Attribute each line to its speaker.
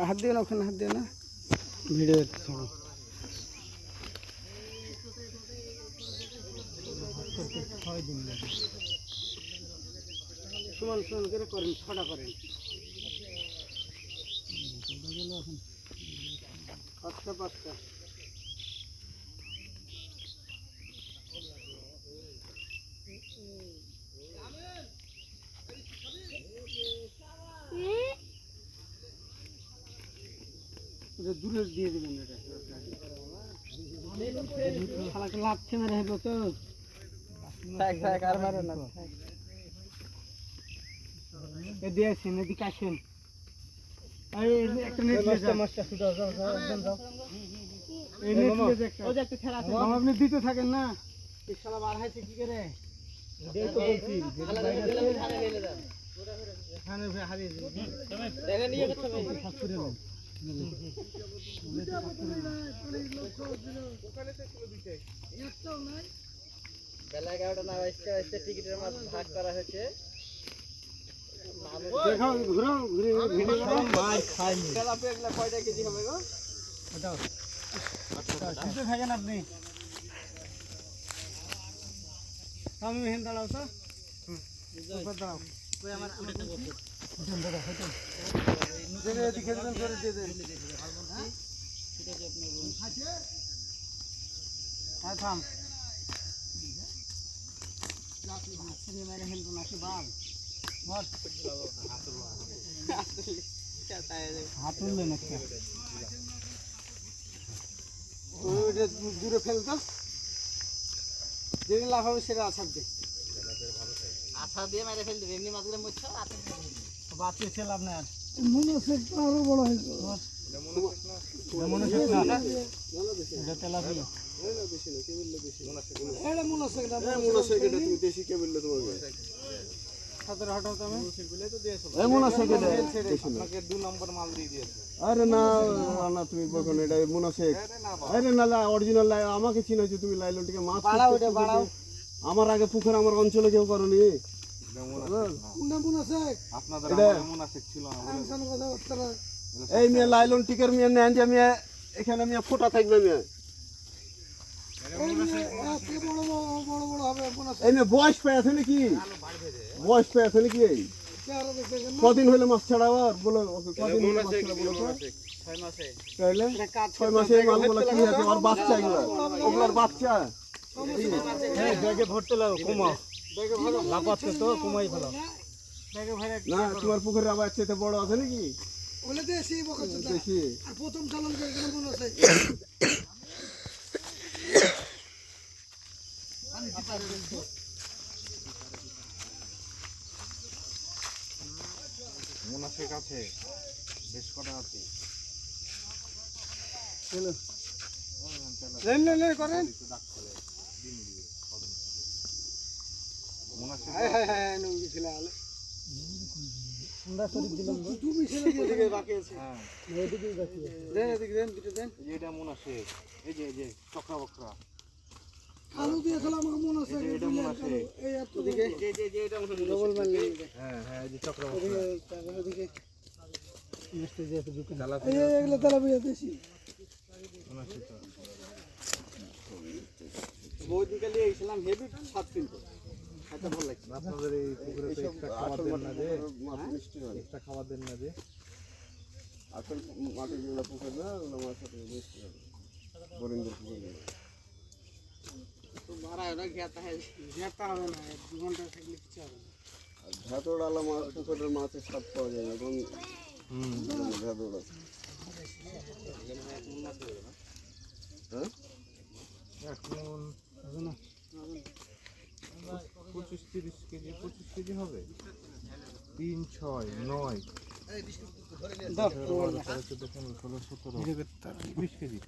Speaker 1: হাত দিও না, ওখানে হাত দিও না, ভিডিও ছড়ো। সমান সমান করে করেন, ছটা করেন। পাঁচটা পাঁচটা দূরে দিয়ে দেবেন। এটা লাগছে না রে তো, আর মারো না। দিয়েছেন এদিকে আসেন, একটা নেট আপনি দিতে থাকেন না। শালা বার হয়েছে কি করে বেলা 11টা না বাজতে টিকিটের মাঝে ভাগ করা হয়েছে। দেখো ঘুরো ঘুরে ভিডিও করো। মার খাইনি তেলাপিয়া এগুলা কয়টা কেজি হবে গো? ওটাও আচ্ছা থাকেন আপনি। আমি হেন দাঁড়াও তো, উপর দাঁড়াও। কই আমার উঠে বসো। উঠেন দাদা হইতো জেনে এদিকে দেন করে দিয়ে দেন। হ্যাঁ ঠিক আছে আপনার রুম আছে। হ্যাঁ থাম আসলে মেরে হেলবো নাকি বাল মত হাত উঠলে নাকি ওইটা দূরে ফেলতো, যেদিন লাভ হবে সেটা আছাড় দে। আছাড় দিয়ে মেরে ফেল দেবে, এমনি মাছগুলো মুছছো বাঁচিয়ে ছিল আপনার মনে হচ্ছে আরো বড় হয়েছে।
Speaker 2: আরে না না তুমি বলছো এটা মুনাফেক। আরে না অরিজিনাল আমাকে চিনেছো তুমি লাইলনটিকে মাছ আমার আগে পুকুর আমার অঞ্চলে কেউ করনি। এই মেয়ে লাইলন টিকের মেয়ে নেন যে মেয়ে এখানে মেয়ে ফোটা থাকবে মেয়ে। এই মেয়ে বয়স পেয়েছে নাকি? বয়স পেয়েছে নাকি? এই কদিন হইলে মাছ ছাড়া আবার বলো কদিন হইলে মাছ ছাড়া বলো তো? 6 মাসে মাল বলা কি আছে? আর বাচ্চা এগুলো ওগুলার বাচ্চা ব্যাগে ভরতে লাগো কমাও লাপাচ্ছে তো কমাই ফেলো না। তোমার পুকুরে আবার চেতে বড় আছে নাকি?
Speaker 1: ওলে দেশি বকছে দেশি আর প্রথম চালান করে কেন মনে আছে পানি দিতে
Speaker 2: মুনাফেক আছে বেশ কটা আছে।
Speaker 1: চলো লেন লেন লেন করেন।
Speaker 2: মুনাফেক
Speaker 1: হায় হায় হায় নঙ্গি ছিল আলে আমরা শরীর দিলাম তুমি ছিল এদিকে বাকি আছে। হ্যাঁ এদিকে বাকি আছে, দেন এদিকে দেন দুটো দেন।
Speaker 2: এটা মুনাফেক এই যে চক্রা বকরা
Speaker 1: আলু দিয়ে খেলা আমাকে মনে আছে।
Speaker 2: এটা মুনাফেক
Speaker 1: এই এদিকে যে এটা ডবল ম্যান নিয়ে
Speaker 2: হ্যাঁ হ্যাঁ এই যে চক্রা বকরা
Speaker 1: এদিকে মিষ্টি দিয়ে তো দোকান এই এগুলা তেলাপিয়া দেশি
Speaker 2: মুনাফেক
Speaker 1: বহুত দিন কালে এসেছিলাম হেভি স্বাদ কিন্তু খাইতে ভালো লাগছে।
Speaker 2: আপনাদের এই পুকুরে তো এক্সট্রা খাবার দেন না যে মাছ মিষ্টি হয় এক্সট্রা খাবার দেন না যে আসল মাটি যেগুলো পুকুর না ওগুলো মাছ মিষ্টি হবে বোরিংদের পুকুরে
Speaker 1: তো ভাড়া ওরা ঘেতা হবে না 2 ঘন্টা থাকলে কিছু হবে না।
Speaker 2: আর ভেতরওয়ালা মাছ পুকুরের মাছের স্বাদ পাওয়া যায় এবং ভেতর আছে হ্যাঁ এখন হবে না 25-30 কেজি 25 কেজি হবে 3 6 9 10 12 13 14 15 16 17 20 কেজি